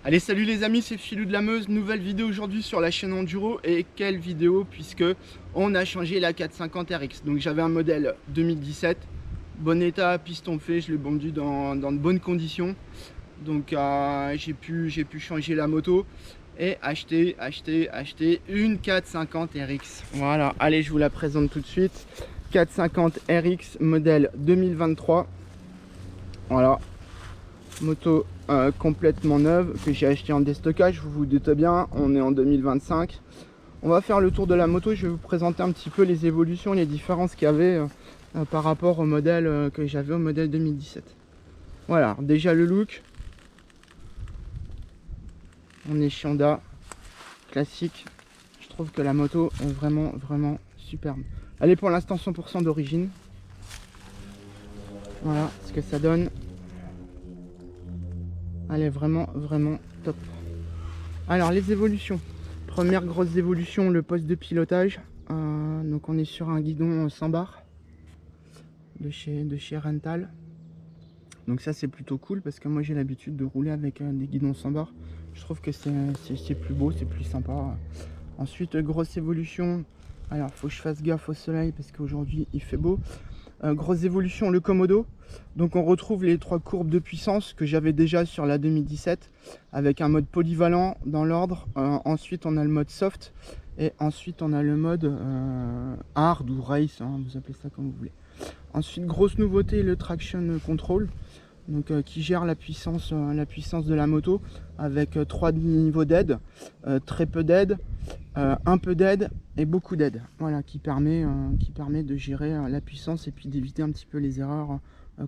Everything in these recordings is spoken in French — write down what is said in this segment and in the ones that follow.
Allez, salut les amis, c'est Philou de la Meuse. Nouvelle vidéo aujourd'hui sur la chaîne Enduro. Et quelle vidéo, puisque on a changé la 450 RX. Donc j'avais un modèle 2017, bon état, piston fait, je l'ai vendu dans de bonnes conditions. Donc j'ai pu changer la moto et acheter une 450 RX. Voilà, allez, je vous la présente tout de suite. 450 RX modèle 2023. Voilà, moto complètement neuve que j'ai acheté en déstockage. Vous vous doutez bien, on est en 2025. On va faire le tour de la moto. Je vais vous présenter un petit peu les évolutions, les différences qu'il y avait par rapport au modèle que j'avais au modèle 2017. Voilà, déjà le look. On est Honda classique. Je trouve que la moto est vraiment superbe. Elle est pour l'instant 100% d'origine. Voilà ce que ça donne. Elle est vraiment top. Alors les évolutions. Première grosse évolution, le poste de pilotage. Donc on est sur un guidon sans barre de chez Rental. Donc ça c'est plutôt cool parce que moi j'ai l'habitude de rouler avec des guidons sans barre. Je trouve que c'est plus beau, c'est plus sympa. Ensuite grosse évolution. Alors faut que je fasse gaffe au soleil parce qu'aujourd'hui il fait beau. Grosse évolution, le Komodo. Donc on retrouve les trois courbes de puissance que j'avais déjà sur la 2017 avec un mode polyvalent dans l'ordre. Ensuite on a le mode soft et ensuite on a le mode hard ou race, hein, vous appelez ça comme vous voulez. Ensuite grosse nouveauté, le traction control, donc qui gère la puissance de la moto avec 3 niveaux d'aide, très peu d'aide, un peu d'aide et beaucoup d'aide. Voilà, qui permet de gérer la puissance et puis d'éviter un petit peu les erreurs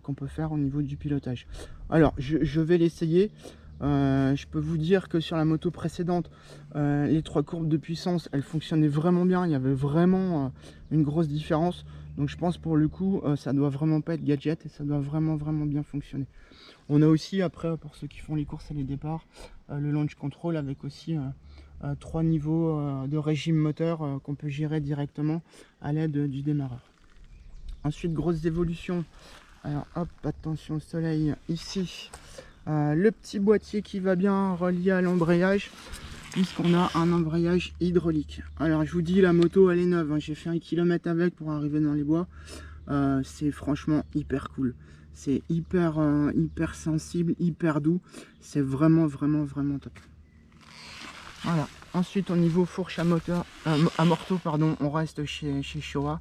qu'on peut faire au niveau du pilotage. Alors je vais l'essayer. Je peux vous dire que sur la moto précédente, les trois courbes de puissance, elles fonctionnaient vraiment bien. Il y avait vraiment une grosse différence. Donc je pense pour le coup, ça doit vraiment pas être gadget et ça doit vraiment bien fonctionner. On a aussi après, pour ceux qui font les courses et les départs, le launch control avec aussi 3 niveaux de régime moteur qu'on peut gérer directement à l'aide du démarreur. Ensuite, grosse évolution. Alors hop, attention au soleil ici. Le petit boîtier qui va bien relié à l'embrayage, puisqu'on a un embrayage hydraulique. Alors je vous dis, la moto elle est neuve, hein. J'ai fait 1 km avec pour arriver dans les bois. C'est franchement hyper cool. C'est hyper sensible, hyper doux. C'est vraiment top. Voilà. Ensuite au niveau fourche à morteau, pardon, on reste chez Showa.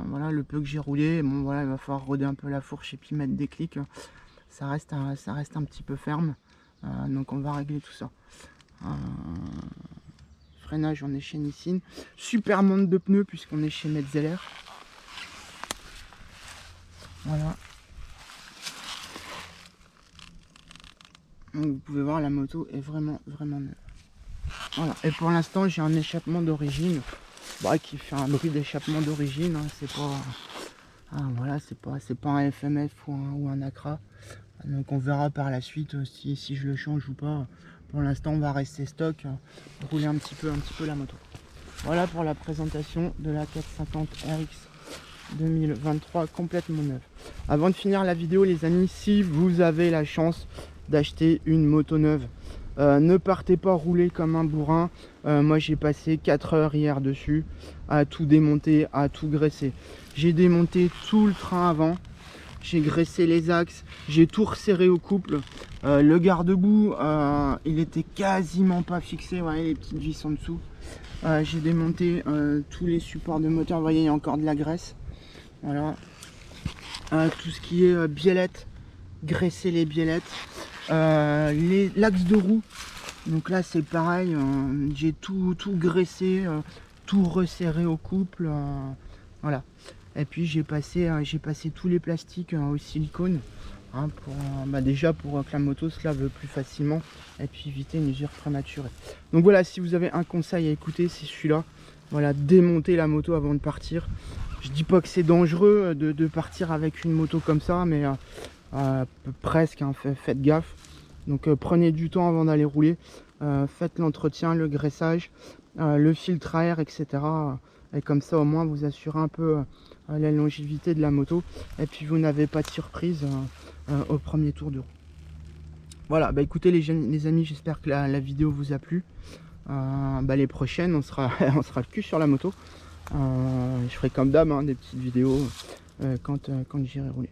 Voilà, le peu que j'ai roulé, bon voilà, il va falloir roder un peu la fourche et puis mettre des clics. Ça reste un petit peu ferme, donc on va régler tout ça. Freinage, on est chez Nissin. Super monde de pneus puisqu'on est chez Metzeler. Voilà. Donc vous pouvez voir, la moto est vraiment neuve. Voilà. Et pour l'instant j'ai un échappement d'origine, qui fait un bruit d'échappement d'origine, hein. C'est pas voilà, c'est pas un FMF ou un Acra. Donc on verra par la suite si je le change ou pas. Pour l'instant on va rester stock, rouler un petit peu la moto. Voilà pour la présentation de la 450 RX 2023 complètement neuve. Avant de finir la vidéo les amis, si vous avez la chance d'acheter une moto neuve, ne partez pas rouler comme un bourrin. Moi j'ai passé 4 heures hier dessus à tout démonter, à tout graisser. J'ai démonté tout le train avant, j'ai graissé les axes, j'ai tout resserré au couple. Le garde-boue il était quasiment pas fixé, vous voyez les petites vis en dessous. J'ai démonté tous les supports de moteur, vous voyez il y a encore de la graisse. Voilà. Tout ce qui est biellette, graisser les biellettes. L'axe de roue, donc là c'est pareil, j'ai tout graissé, tout resserré au couple, voilà. Et puis j'ai passé tous les plastiques au silicone, hein, déjà pour que la moto se lave plus facilement et puis éviter une usure prématurée. Donc voilà, si vous avez un conseil à écouter, c'est celui-là. Voilà, démonter la moto avant de partir. Je dis pas que c'est dangereux de partir avec une moto comme ça, mais presque, hein, faites gaffe. Donc prenez du temps avant d'aller rouler, faites l'entretien, le graissage, le filtre à air, etc. Et comme ça au moins vous assurez un peu la longévité de la moto et puis vous n'avez pas de surprise au premier tour de roue. Voilà, bah écoutez les amis, j'espère que la vidéo vous a plu. Bah les prochaines, on sera le cul sur la moto. Je ferai comme d'hab, hein, des petites vidéos quand j'irai rouler.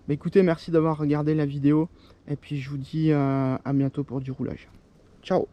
Bah écoutez, merci d'avoir regardé la vidéo. Et puis je vous dis à bientôt pour du roulage. Ciao!